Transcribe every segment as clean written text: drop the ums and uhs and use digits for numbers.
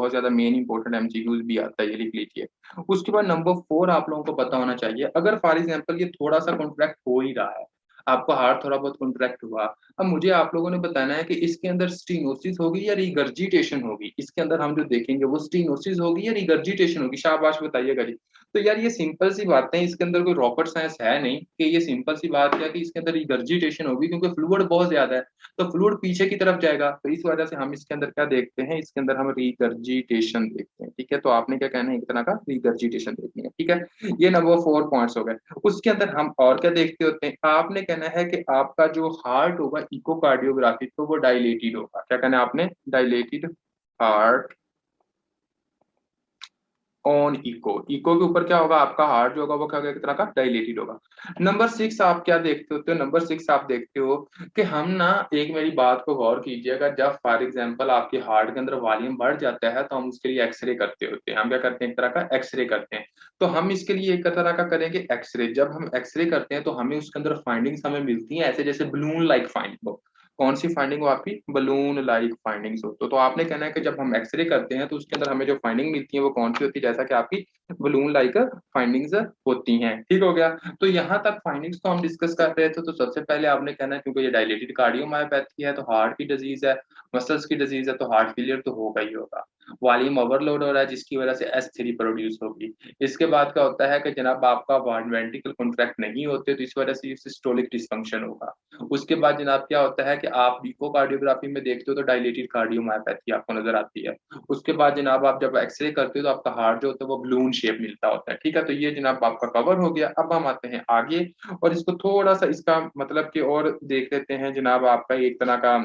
बहुत ज्यादा main important MCQs भी आता है, ये लिख लीजिए। उसके बाद नंबर 4 आप लोगों को पता होना चाहिए, अगर फॉर एग्जाम्पल ये थोड़ा सा कॉन्ट्रैक्ट हो ही रहा है, आपका हार्ट थोड़ा बहुत कॉन्ट्रैक्ट हुआ, अब मुझे आप लोगों ने बताना है कि इसके अंदर स्टीनोसिस होगी या रिगर्जिटेशन होगी। इसके अंदर हम जो देखेंगे वो स्टीनोसिस होगी या रिगर्जिटेशन होगी, शाबाश बताइएगा जी। तो यार ये सिंपल सी बातें हैं, इसके अंदर कोई रॉकेट साइंस है नहीं कि ये सिंपल सी बात है कि इसके अंदर रिगर्जिटेशन होगी, क्योंकि फ्लूइड बहुत ज्यादा है, तो फ्लूइड पीछे की तरफ जाएगा, तो इस वजह से हम इसके अंदर क्या देखते हैं, इसके अंदर हम रिगर्जिटेशन देखते हैं। ठीक है, तो आपने क्या कहना है, एक तरह का रिगर्जिटेशन देखनी है। ठीक है, ये नंबर 4 पॉइंट्स हो गए। उसके अंदर हम और क्या देखते होते हैं, आपने कहना है कि आपका जो हार्ट होगा इकोकार्डियोग्राफी, तो वो डायलेटेड होगा। क्या कहना है आपने, dilated heart on echo, echo के ऊपर क्या होगा, आपका हार्ट जो होगा वो क्या होगा, एक तरह का डायलेटेड होगा। नंबर 6 आप क्या देखते होते हो, नंबर 6 आप देखते हो कि हम ना, एक मेरी बात को गौर कीजिएगा, जब फॉर एग्जांपल आपके हार्ट के अंदर वॉल्यूम बढ़ जाता है तो हम उसके लिए एक्सरे करते होते हैं। हम क्या करते हैं, एक तरह का एक्सरे करते हैं। तो हम इसके लिए एक तरह का करेंगे एक्सरे। जब हम एक्सरे करते हैं तो हमें उसके अंदर फाइंडिंग्स हमें मिलती हैं ऐसे, जैसे बलून लाइक फाइंडिंग। कौन सी फाइंडिंग हो आपकी, बलून लाइक फाइंडिंग्स हो। तो आपने कहना है कि जब हम एक्सरे करते हैं तो उसके अंदर हमें जो फाइंडिंग मिलती है वो कौन सी होती है, जैसा कि आपकी बलून लाइक फाइंडिंग्स होती हैं। ठीक हो गया, तो यहाँ तक फाइंडिंग्स को हम डिस्कस कर रहे थे। तो सबसे पहले आपने कहना है, क्योंकि ये डायलेटेड कार्डियोमायोपैथी है तो हार्ट की डिजीज है, मसल्स की डिजीज है, तो हार्ट फेलियर तो होगा ही होगा। वॉल्यूम ओवरलोड हो रहा है जिसकी वजह से S3 प्रोड्यूस होगी। इसके बाद क्या होता है कि जनाब आपका वेंट्रिकल कॉन्ट्रैक्ट नहीं होते, तो इस वजह से सिस्टोलिक डिसफंक्शन होगा। उसके बाद जनाब क्या होता है कि आप इकोकार्डियोग्राफी में देखते हो तो डायलेटेड कार्डियोमायोपैथी आपको नजर आती है। उसके बाद जनाब आप जब एक्सरे करते हो तो आपका हार्ट जो होता है वो बलून शेप मिलता होता है। ठीक है, तो ये जनाब आपका कवर हो गया। अब हम आते हैं आगे, और इसको थोड़ा सा इसका मतलब कि और देख लेते हैं जनाब, आपका एक तरह का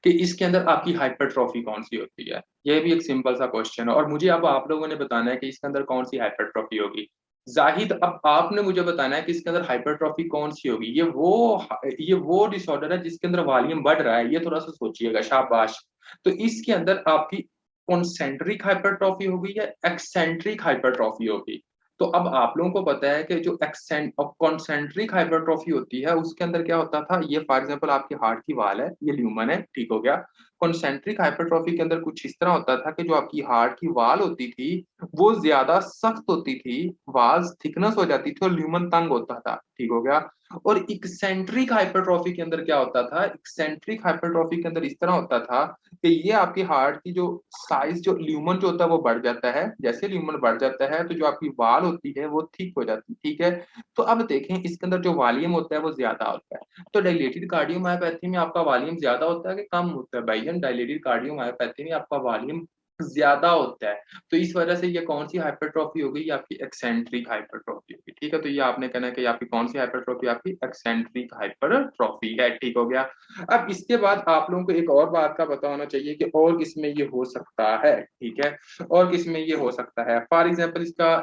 कि इसके अंदर आपकी हाइपरट्रॉफी कौन सी होती है। ये भी एक सिंपल सा क्वेश्चन है, और मुझे अब आप लोगों ने बताना है कि इसके अंदर कौन सी हाइपरट्रॉफी होगी। जाहिद, अब आपने मुझे बताना है कि इसके अंदर हाइपरट्रॉफी कौन सी होगी। ये वो डिसऑर्डर है जिसके अंदर वॉल्यूम बढ़ रहा है, ये थोड़ा सा सोचिएगा, शाबाश। तो इसके अंदर आपकी कॉन्सेंट्रिक हाइपरट्रॉफी होगी या एक्सेंट्रिक हाइपरट्रॉफी होगी। तो अब आप लोगों को पता है कि जो एक्सेंट और कॉन्सेंट्रिक हाइपरट्रॉफी होती है उसके अंदर क्या होता था, ये फॉर एग्जांपल आपकी हार्ट की वाल है, ये ल्यूमन है, ठीक हो गया। कॉन्सेंट्रिक हाइपरट्रॉफी के अंदर कुछ इस तरह होता था कि जो आपकी हार्ट की वाल होती थी वो ज्यादा सख्त होती थी, वाल्स थिकनेस हो जाती थी और ल्यूमन तंग होता था। ठीक हो गया। और इक्सेंट्रिक हाइपरट्रॉफी के अंदर क्या होता था, इक्सेंट्रिक हाइपरट्रॉफी के अंदर इस तरह होता था कि ये आपकी हार्ट की जो साइज, जो ल्यूमन जो होता है वो बढ़ जाता है। जैसे ल्यूमन बढ़ जाता है तो जो आपकी वाल होती है वो थिक हो जाती है। ठीक है, तो अब देखें इसके अंदर जो वॉल्यूम होता है वो ज्यादा होता है। तो डायलेटेड कार्डियोमायोपैथी में आपका वॉल्यूम ज्यादा होता है कि कम होता है, भाई डायलेटेड कार्डियोमायोपैथी में आपका वॉल्यूम ज्यादा होता है। तो इस वजह से ये कौन सी हाइपरट्रॉफी हो गई, ये आपकी एक्सेंट्रिक हाइपरट्रॉफी होगी। ठीक है, तो ये आपने कहना है कि आपकी कौन सी हाइपरट्रॉफी, आपकी एक्सेंट्रिक हाइपरट्रॉफी है। ठीक हो गया। अब इसके बाद आप लोगों को एक और बात का पता होना चाहिए कि और किसमें ये हो सकता है। ठीक है, और किसमें ये हो सकता है, फॉर एग्जाम्पल इसका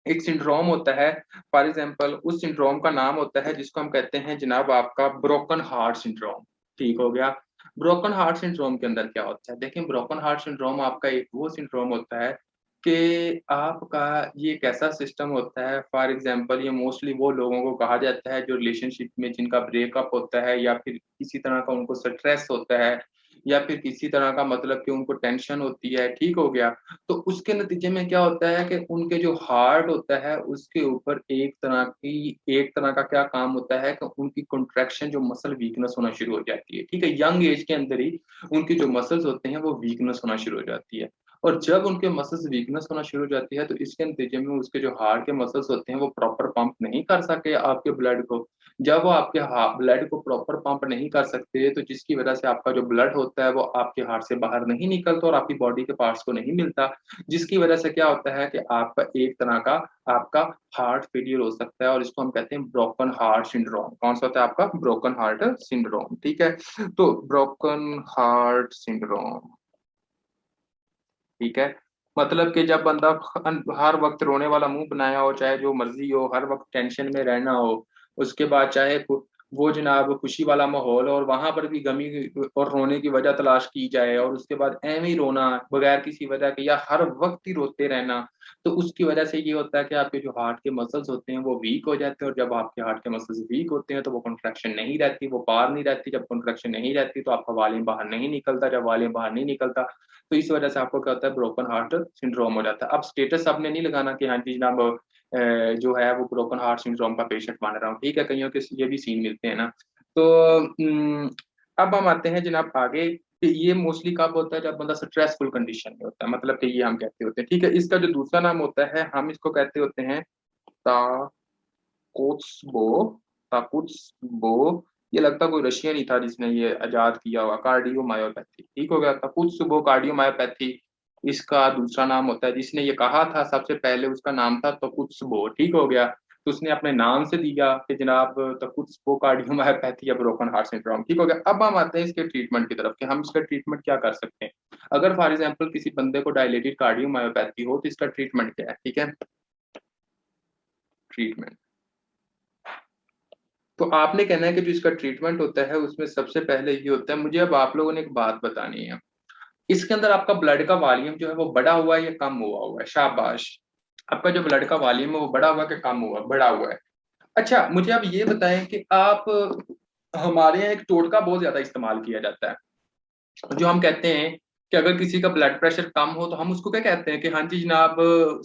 एक सिंड्रोम होता है। फॉर एग्जाम्पल उस सिंड्रोम का नाम होता है जिसको हम कहते हैं जनाब आपका ब्रोकन हार्ट सिंड्रोम। ठीक हो गया। ब्रोकन हार्ट सिंड्रोम के अंदर क्या होता है, देखिए ब्रोकन हार्ट सिंड्रोम आपका एक वो सिंड्रोम होता है कि आपका ये एक ऐसा सिस्टम होता है, फॉर एग्जांपल ये मोस्टली वो लोगों को कहा जाता है जो रिलेशनशिप में जिनका ब्रेकअप होता है, या फिर किसी तरह का उनको स्ट्रेस होता है, या फिर किसी तरह का मतलब कि उनको टेंशन होती है। ठीक हो गया। तो उसके नतीजे में क्या होता है कि उनके जो हार्ट होता है उसके ऊपर एक तरह का क्या काम होता है कि उनकी कॉन्ट्रैक्शन, जो मसल वीकनेस होना शुरू हो जाती है। ठीक है, यंग एज के अंदर ही उनकी जो मसल्स होते हैं वो वीकनेस होना शुरू हो जाती है। और जब उनके मसल्स वीकनेस होना शुरू हो जाती है तो इसके नतीजे में उसके जो हार्ट के मसल्स होते हैं वो प्रॉपर पंप नहीं कर सके आपके ब्लड को। जब वो आपके ब्लड को प्रॉपर पंप नहीं कर सकते तो जिसकी वजह से आपका जो ब्लड होता है वो आपके हार्ट से बाहर नहीं निकलता और आपकी बॉडी के पार्ट्स को नहीं मिलता, जिसकी वजह से क्या होता है कि आपका एक तरह का आपका हार्ट फेलियर हो सकता है, और इसको हम कहते हैं ब्रोकन हार्ट सिंड्रोम। कौन सा होता है आपका, ब्रोकन हार्ट सिंड्रोम। ठीक है, तो ब्रोकन हार्ट सिंड्रोम, ठीक है, मतलब कि जब बंदा हर वक्त रोने वाला मुंह बनाया हो, चाहे जो मर्जी हो, हर वक्त टेंशन में रहना हो, उसके बाद चाहे वो जनाब खुशी वाला माहौल, और वहां पर भी गमी और रोने की वजह तलाश की जाए, और उसके बाद एवं ही रोना बगैर किसी वजह के या हर वक्त ही रोते रहना, तो उसकी वजह से ये होता है कि आपके जो हार्ट के मसल्स होते हैं वो वीक हो जाते हैं, और जब आपके हार्ट के मसल्स वीक होते हैं तो वो कॉन्ट्रैक्शन नहीं रहती, वो पार नहीं रहती। जब कॉन्ट्रैक्शन नहीं रहती तो आपका वॉल्यूम बाहर नहीं निकलता, जब वॉल्यूम बाहर नहीं निकलता तो इस वजह से आपको क्या होता है, ब्रोकन हार्ट सिंड्रोम हो जाता है। अब स्टेटस आपने नहीं लगाना कि हाँ जी जनाब जो है वो ब्रोकन हार्ट सिंड्रोम का पेशेंट मान रहा हूँ, ठीक है, कईयों के ये भी सीन मिलते हैं ना। तो अब हम आते हैं जनाब आगे कि ये मोस्टली कब होता है, जब बंदा स्ट्रेसफुल कंडीशन में होता है, मतलब कि ये हम कहते होते हैं, ठीक है। इसका जो दूसरा नाम होता है हम इसको कहते होते हैं ताकोत्सबो। ताकुत्सबो, ये लगता कोई रशियन ही था जिसने ये आजाद किया हुआ, कार्डियोमायोपैथी, ठीक हो गया। ताकुत्सबो कार्डियोमायोपैथी इसका दूसरा नाम होता है। जिसने ये कहा था सबसे पहले उसका नाम था ताकुत्सबो, ठीक हो गया। तो उसने अपने नाम से दिया कि जनाब ताकुत्सबो कार्डियोमायोपैथी या ब्रोकन हार्ट सिंड्रोम, ठीक हो गया। अब हम आते हैं इसके ट्रीटमेंट की तरफ कि हम इसका ट्रीटमेंट क्या कर सकते हैं। अगर फॉर एग्जाम्पल किसी बंदे को डायलेटेड कार्डियोमायोपैथी हो तो इसका ट्रीटमेंट क्या है, ठीक है। ट्रीटमेंट, तो आपने कहना है कि जो इसका ट्रीटमेंट होता है उसमें सबसे पहले ये होता है, मुझे अब आप लोगों ने एक बात बतानी है। इसके अंदर आपका ब्लड का वॉल्यूम जो है वो बढ़ा हुआ है या कम हुआ है? शाबाश। आपका जो ब्लड का वॉल्यूम है वो बढ़ा हुआ है कि कम हुआ, बढ़ा हुआ है? अच्छा मुझे आप ये बताएं कि आप, हमारे यहाँ एक टोटका बहुत ज्यादा इस्तेमाल किया जाता है, जो हम कहते हैं कि अगर किसी का ब्लड प्रेशर कम हो तो हम उसको क्या कहते हैं कि हाँ जी जनाब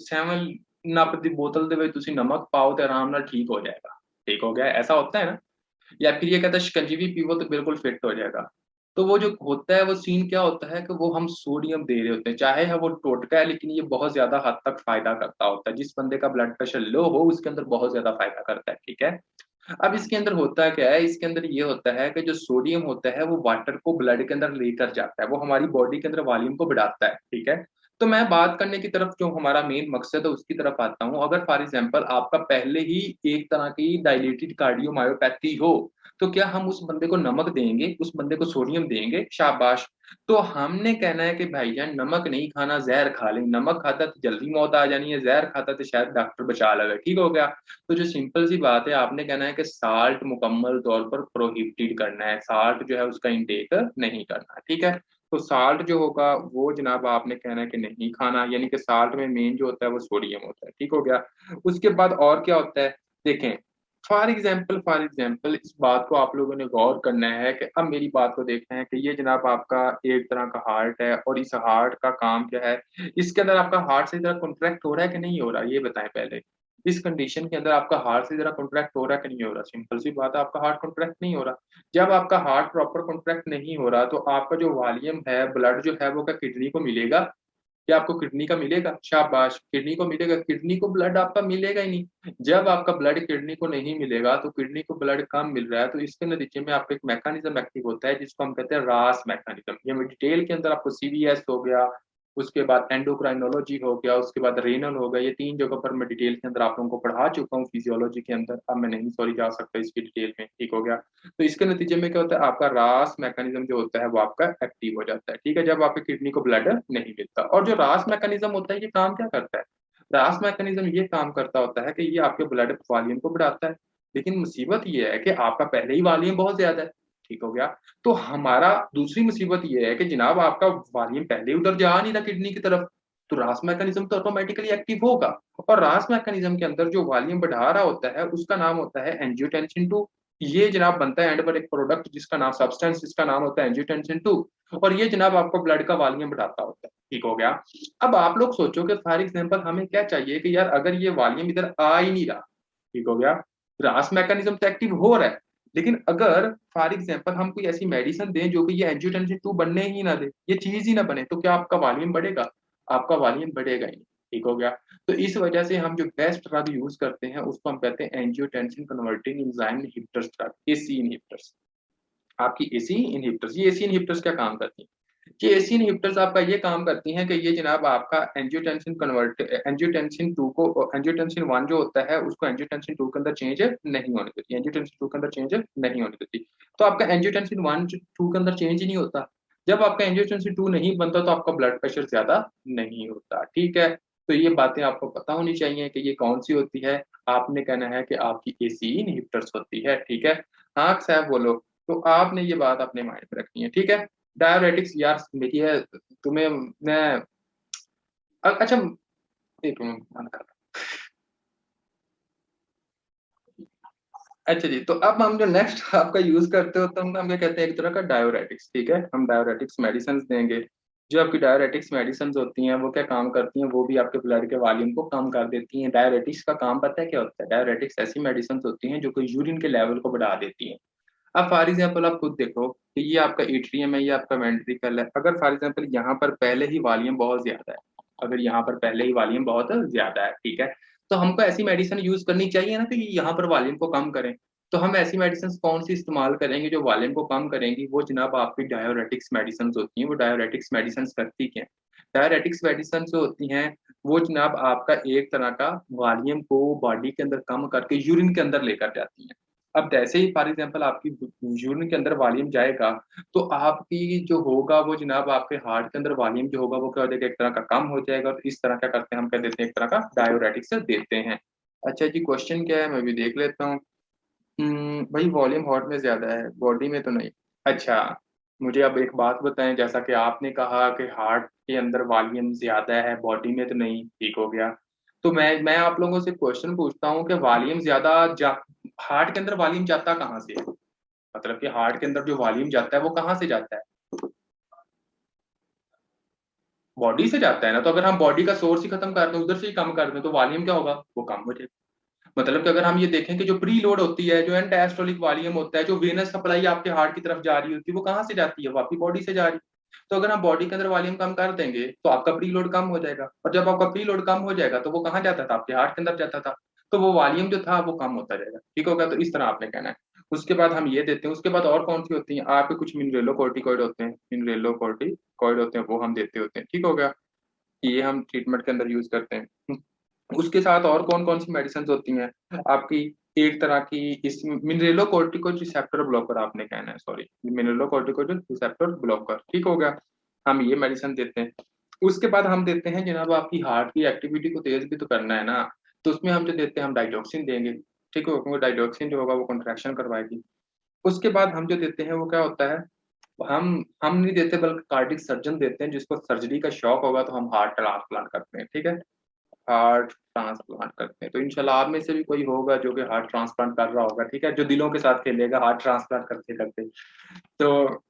7 नप दी बोतल दे ਵਿੱਚ ਤੁਸੀਂ नमक पाओ तो आराम ਨਾਲ ठीक हो जाएगा, ठीक हो गया, ऐसा होता है ना। या फिर ये कहता है शिकंजी भी पीवो तो बिल्कुल फिट हो जाएगा। तो वो जो होता है वो सीन क्या होता है कि वो हम सोडियम दे रहे होते हैं, चाहे है वो टोटका है लेकिन ये बहुत ज्यादा हद तक फायदा करता होता है। जिस बंदे का ब्लड प्रेशर लो हो उसके अंदर बहुत ज्यादा फायदा करता है, ठीक है। अब इसके अंदर होता क्या है, इसके अंदर ये होता है कि जो सोडियम होता है वो वाटर को ब्लड के अंदर लेकर जाता है, वो हमारी बॉडी के अंदर वॉल्यूम को बढ़ाता है, ठीक है। तो मैं बात करने की तरफ, जो हमारा मेन मकसद है उसकी तरफ आता हूँ। अगर फॉर एग्जांपल आपका पहले ही एक तरह की डायलेटेड कार्डियोमायोपैथी हो तो क्या हम उस बंदे को नमक देंगे, उस बंदे को सोडियम देंगे? शाबाश। तो हमने कहना है कि भाईजान नमक नहीं खाना, जहर खा ले। नमक खाता तो जल्दी मौत आ जानी है, जहर खाता तो शायद डॉक्टर बचा लगे, ठीक हो गया। तो जो सिंपल सी बात है, आपने कहना है कि साल्ट मुकम्मल तौर पर प्रोहिबिटेड करना है, साल्ट जो है उसका इंटेक नहीं करना, ठीक है। तो साल्ट जो होगा वो जनाब आपने कहना है कि नहीं खाना, यानी कि साल्ट में मेन जो होता है वो सोडियम होता है, ठीक हो गया। उसके बाद और क्या होता है, देखें, फॉर एग्जाम्पल इस बात को आप लोगों ने गौर करना है कि अब मेरी बात को देखना है कि ये जनाब आपका एक तरह का हार्ट है, और इस हार्ट का काम क्या है, इसके अंदर आपका हार्ट से जरा कॉन्ट्रैक्ट हो रहा है कि नहीं हो रहा, ये बताएं पहले। इस कंडीशन के अंदर आपका हार्ट से जरा कॉन्ट्रैक्ट हो रहा है कि नहीं हो रहा? सिंपल सी बात है, आपका हार्ट कॉन्ट्रैक्ट नहीं हो रहा। जब आपका हार्ट प्रॉपर कॉन्ट्रैक्ट नहीं हो रहा तो आपका जो वॉल्यूम है, ब्लड जो है वो क्या किडनी को मिलेगा? क्या आपको किडनी का मिलेगा? शाबाश, किडनी को मिलेगा। किडनी को ब्लड आपका मिलेगा ही नहीं। जब आपका ब्लड किडनी को नहीं मिलेगा तो किडनी को ब्लड कम मिल रहा है, तो इसके नतीजे में आपका एक मैकेनिज्म एक्टिव होता है जिसको हम कहते हैं रास मैकेनिज्म। ये मैं डिटेल के अंदर आपको सीवीएस हो गया, उसके बाद एंडोक्राइनोलॉजी हो गया, उसके बाद रेनल हो गया, ये 3 जगहों पर मैं डिटेल के अंदर आप लोगों को पढ़ा चुका हूँ फिजियोलॉजी के अंदर। अब मैं नहीं सॉरी जा सकता इसकी डिटेल में, ठीक हो गया। तो इसके नतीजे में क्या होता है, आपका रास मैकेनिज्म जो होता है वो आपका एक्टिव हो जाता है, ठीक है, जब आपकी किडनी को ब्लड नहीं मिलता। और जो रास मैकेनिज्म होता है ये काम क्या करता है? रास मैकेनिज्म ये काम करता होता है कि ये आपके ब्लड वॉल्यूम को बढ़ाता है। लेकिन मुसीबत ये है कि आपका पहले ही वॉल्यूम बहुत ज्यादा है, ठीक हो गया। तो हमारा दूसरी मुसीबत ये है कि जनाब आपका वॉल्यूम पहले ही उधर जा नहीं रहा किडनी की तरफ, तो रास मैकेनिज्म तो ऑटोमेटिकली एक्टिव होगा। और रास मैकेनिज्म के अंदर जो वॉल्यूम बढ़ा रहा होता है उसका नाम होता है एंजियोटेंसिन 2। ये जनाब बनता है एंड पर एक प्रोडक्ट जिसका नाम, सब्सटेंस जिसका नाम होता है एंजियोटेंसिन 2, और ये जनाब आपको ब्लड का वॉल्यूम बढ़ाता होता है, ठीक हो गया। अब आप लोग सोचो कि फॉर एग्जाम्पल हमें क्या चाहिए कि यार अगर ये वॉल्यूम इधर आ ही नहीं रहा, ठीक हो गया, रास मैकेनिज्म तो एक्टिव हो रहा है, लेकिन अगर फॉर एग्जाम्पल हम कोई ऐसी मेडिसिन दें जो कि ये एंजियोटेंसिन 2 बनने ही ना दे, ये चीज ही ना बने, तो क्या आपका वॉल्यूम बढ़ेगा? आपका वॉल्यूम बढ़ेगा ही नहीं, ठीक हो गया। तो इस वजह से हम जो बेस्ट ड्रग यूज करते हैं उसको हम कहते हैं angiotensin converting enzyme inhibitors drug, AC inhibitors. आपकी एसी इनहिबिटर्स, ये एसी इनहिबिटर्स क्या काम करती हैं? ये एसी इनहिबिटर्स आपका ये काम करती हैं कि ये जनाब आपका एंजियोटेंसिन 1 जो होता है उसको एंजियोटेंसिन 2 के अंदर चेंज नहीं होने देती, एंजियोटेंसिन 2 के अंदर चेंज नहीं होने देती। तो आपका एंजियोटेंसिन 1 2 के अंदर चेंज ही नहीं होता। जब आपका एंजियोटेंसिन 2 नहीं बनता तो आपका ब्लड प्रेशर ज्यादा नहीं होता, ठीक है। तो ये बातें आपको पता होनी चाहिए कि ये कौन सी होती है। आपने कहना है कि आपकी एसी इनहिबिटर्स होती है, ठीक है। हाँ सैफ बोलो। तो आपने ये बात अपने माइंड में रखनी है, ठीक है। डायोरेटिक्स यार मेरी है, तुम्हें मैं अच्छा, एक मिनट बंद कर। अच्छा जी, तो अब हम जो नेक्स्ट आपका यूज करते हो तो हम क्या कहते हैं, एक तरह का डायोरेटिक्स, ठीक है। हम डायोरेटिक्स मेडिसिन देंगे। जो आपकी डायोरेटिक्स मेडिसिन होती हैं वो क्या काम करती हैं, वो भी आपके ब्लड के वॉल्यूम को कम कर देती हैं। डायोरेटिक्स का काम पता है क्या होता है? डायोरेटिक्स ऐसी मेडिसिन होती हैं जो कि यूरिन के लेवल को बढ़ा देती हैं। अब फॉर एग्जाम्पल आप खुद देखो कि ये आपका एट्रियम है, ये आपका वेंट्रिकल है। अगर फॉर एग्जाम्पल यहाँ पर पहले ही वॉल्यूम बहुत ज्यादा है, अगर यहाँ पर पहले ही वॉल्यूम बहुत ज्यादा है, ठीक है, तो हमको ऐसी मेडिसिन यूज करनी चाहिए ना कि यहाँ पर वॉल्यूम को कम करें। तो हम ऐसी मेडिसिन कौन सी इस्तेमाल करेंगे जो वॉल्यूम को कम करेंगी? वो जनाब आपकी डायोरेटिक्स मेडिसिन होती हैं। वो डायोरेटिक्स मेडिसिन करती क्या है? डायोरेटिक्स मेडिसिन जो होती हैं वो जनाब आपका एक तरह का वॉल्यूम को बॉडी के अंदर कम करके यूरिन के अंदर लेकर जाती हैं। अब जैसे ही फॉर एग्जाम्पल आपकी यूरिन के अंदर वॉल्यूम जाएगा, तो आपकी जो होगा वो जनाब आपके हार्ट के अंदर वॉल्यूम जो होगा वो क्या हो जाएगा, एक तरह का कम हो जाएगा। और इस तरह क्या करते हैं, हम कह देते हैं एक तरह का डायोरेटिक्स देते हैं। अच्छा जी, क्वेश्चन क्या है मैं भी देख लेता हूँ। भाई वॉल्यूम हार्ट में ज्यादा है, बॉडी में तो नहीं। अच्छा, मुझे अब एक बात बताएं, जैसा कि आपने कहा कि हार्ट के अंदर वॉल्यूम ज्यादा है, बॉडी में तो नहीं, ठीक हो गया। तो मैं आप लोगों से क्वेश्चन पूछता हूँ कि वॉल्यूम ज्यादा हार्ट के अंदर वॉल्यूम जाता कहाँ से है? मतलब कि हार्ट के अंदर जो वॉल्यूम जाता है वो कहाँ से जाता है? बॉडी से जाता है ना। तो अगर हम बॉडी का सोर्स ही खत्म कर दें, उधर से ही कम कर दें, तो वॉल्यूम क्या होगा, वो कम हो जाएगा। मतलब कि अगर हम ये देखें कि जो प्री लोड होती है, जो एंड डायस्टोलिक वॉल्यूम होता है, जो वेनस सप्लाई आपके हार्ट की तरफ जा रही होती है, वो कहाँ से जाती है, वो आपकी बॉडी से जा रही है। तो अगर हम बॉडी के अंदर वॉल्यूम कम कर देंगे तो आपका प्री लोड कम हो जाएगा, और जब आपका प्री लोड कम हो जाएगा तो वो कहाँ जाता था, आपके हार्ट के अंदर जाता था। तो वो वॉल्यूम जो था वो कम होता जाएगा, ठीक होगा। तो इस तरह आपने कहना है। उसके बाद हम ये देते हैं। उसके बाद और कौन सी होती हैं आपके, कुछ मिनरेलो कोर्टिकोइड होते हैं, मिनरेलो कोर्टिकोइड होते हैं, वो हम देते होते हैं, ठीक हो गया। ये हम ट्रीटमेंट के अंदर यूज करते हैं। उसके साथ और कौन कौन सी मेडिसिन होती हैं आपकी, एक तरह की इस मिनरेलो कोर्टिकोइड रिसेप्टर ब्लॉकर आपने कहना है, सॉरी, मिनरेलो कोर्टिकोइड रिसेप्टर ब्लॉकर, ठीक हो गया। हम ये मेडिसिन देते हैं। उसके बाद हम देते हैं जनाब, आपकी हार्ट की एक्टिविटी को तेज भी तो करना है ना, तो उसमें हम जो देते हैं, हम डाइडोक्सिन देंगे, ठीक हो, क्योंकि डाइडोक्सिन जो होगा वो कॉन्ट्रैक्शन करवाएगी। उसके बाद हम जो देते हैं वो क्या होता है, हम नहीं देते बल्कि कार्डिक सर्जन देते हैं, जिसको सर्जरी का शौक होगा तो हम हार्ट ट्रांसप्लांट करते हैं, ठीक है। हार्ट ट्रांसप्लांट करते हैं। तो इंशाल्लाह आप में से भी कोई होगा जो कि हार्ट ट्रांसप्लांट कर रहा होगा, ठीक है, जो दिलों के साथ खेलेगा हार्ट ट्रांसप्लांट करते करते। तो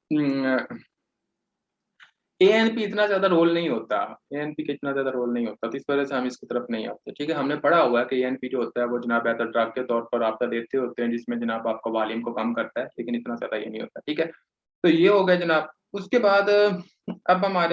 एएनपी इतना ज्यादा रोल नहीं होता, एएनपी का इतना ज्यादा रोल नहीं होता, तो इस वजह से हम इसकी तरफ नहीं आते, ठीक है। हमने पढ़ा हुआ है कि एएनपी जो होता है वो जनाब बेहतर ड्रग के तौर पर आपका देते होते हैं, जिसमें जनाब आपका वॉल्यूम को कम करता है, लेकिन इतना ज्यादा ये नहीं होता, ठीक है। तो ये हो गया जनाब। उसके बाद अब हमारे